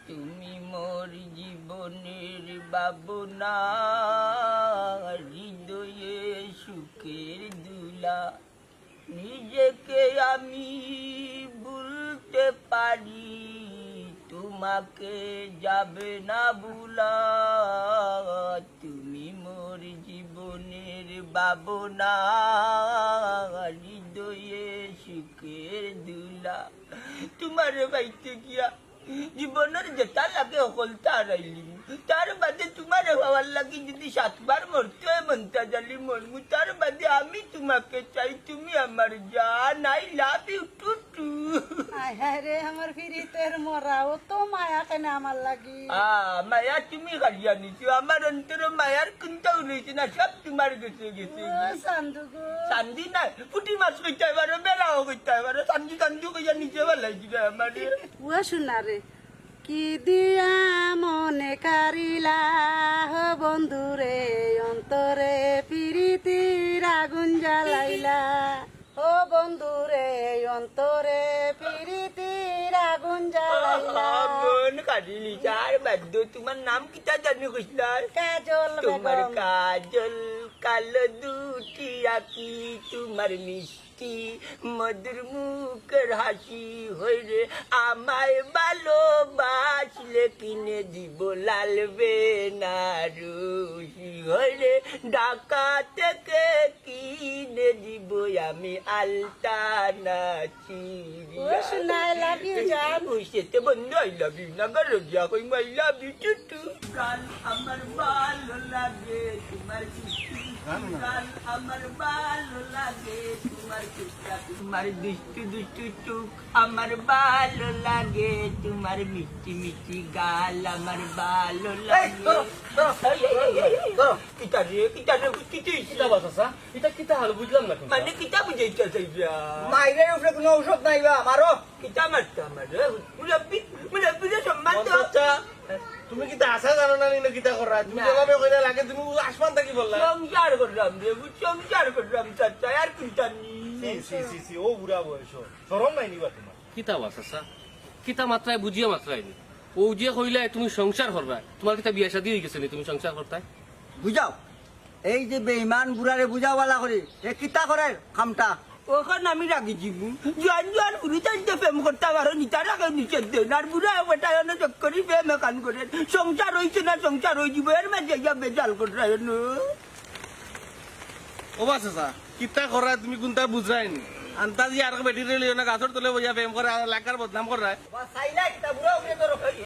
তুমি মোর জীবনের ভাবনা, হৃদয়ে সুখের দুলা। নিজেকে আমি ভুলতে পারি, তোমাকে যাবে না ভুলা। তুমি মোর জীবনের ভাবনা, হৃদয়ে সুখের দুলা। তোমার বাইতে গিয়া জীবনের যেটা লাগে অকলতা হারাইলি, তার বাদে তোমার হওয়ার লাগি যদি 7 বার মরতে মনটা জালি মরমু, তার বাদে আমি তোমাকে চাই, তুমি আমার জান। I love you too too. হায় রে আমার ফিরিতের মরা, ও তো মায়া কেন আমার লাগি? মায়া তুমি হারিয়া নিছো, আমার অন্তর মায়ার কোনটাও রয়েছে না, সব তোমার গেছে গেছে। সান্দুগো সান্দি নাই, পুটি মাছ কইতে পারো, বেলাও কইতে পারো, সান্দি সান্দু কইয়া নিচে বেলাইছি রে আমার। ও শোনা রে, কি দিয়া মনে কারিলা হো বন্ধুরে, অন্তরে প্রীতির আগুন জ্বালাইলা। ও বন্ধুরে অন্তরে প্রীতির আগুন জ্বালাইলা। মন কাটিলি চার বাদ্য। তোমার নাম কিটা জানি কইলার? কাজল তোমার বেগম। কাজল কালো দুটি আঁকি, তোমার মিষ্টি মধুর মুখের হাসি। হইরে আমায় ভালোবাসলে কিনে দিব লাল বেনারসি। হইরে ঢাকা থেকে কিনে দিব আমি আলতানা চিড়ি। ও শোনা, I love you জান। সেতে বন্ধু আই লাভ ইউ না গো, রোজা কই I love you too too. গান আমার ভালো লাগে তোমার কিস্তি, গান আমার ভালো লাগে তোমার কিস্তা, তোমার দুষ্টু দুষ্টু চুক আমার ভালো লাগে, তোমার মিষ্টি মিষ্টি গাল আমার ভালো লাগে। কিতা রে কিতা রে কিতা কিতা বাতাসা এটা কিতা হাল বুঝলাম না কোনটা। মানে কিতা বুঝাইতে চাইছা? মাইরের উপরে কোনো ঔষধ নাই বা আমারও। কিতা মারতা আমার মুরব্বি মুরব্বিরে সম্মান বন্ধ দাও। হচ্ছে। তুমি কিতা আশা জানো না নিনো কিতা করা, তুমি না। যেভাবে কইরা লাগে তুমি আসমান থাকি বললা। সংসার করলাম রে, সংসার করলাম চাচা, আর কিতা নি। সি ও বুড়া বয়স শরম নাই নিবা তোমার। কিতা বাসাসা কিতা মাত্রায় বুঝিয়া মাত্রায় নি ও যে কইলে তুমি সংসার করবা, তোমার কিতা বিয়া শাদী হয়ে গেছে নি তুমি সংসার করতাই? বুঝাও, এই যে বেঈমান বুড়ারে বুঝাওয়ালা করে এ কিতা করে কামটা। ওখান আমি রাগি যাবো, জোয়ান জোয়ান বুড়ি চাইতে প্রেম করতে পারো নি, তার আগে নিচে দেন। আর বুড়া বেটা এনে চক্করি প্রেম একান করে সংসার হয়েছে না, সংসার হয়ে যাব, এর মাঝে গিয়া বেজাল করে ও বাসাসা কিতা করা তুমি কোনটা বুঝরাইনি। আন্তাজি আর বেটি রে লিও না গাছর তলে বইয়া প্রেম করে এলাকার বদনাম করা। সাইলা কিতা বুড়া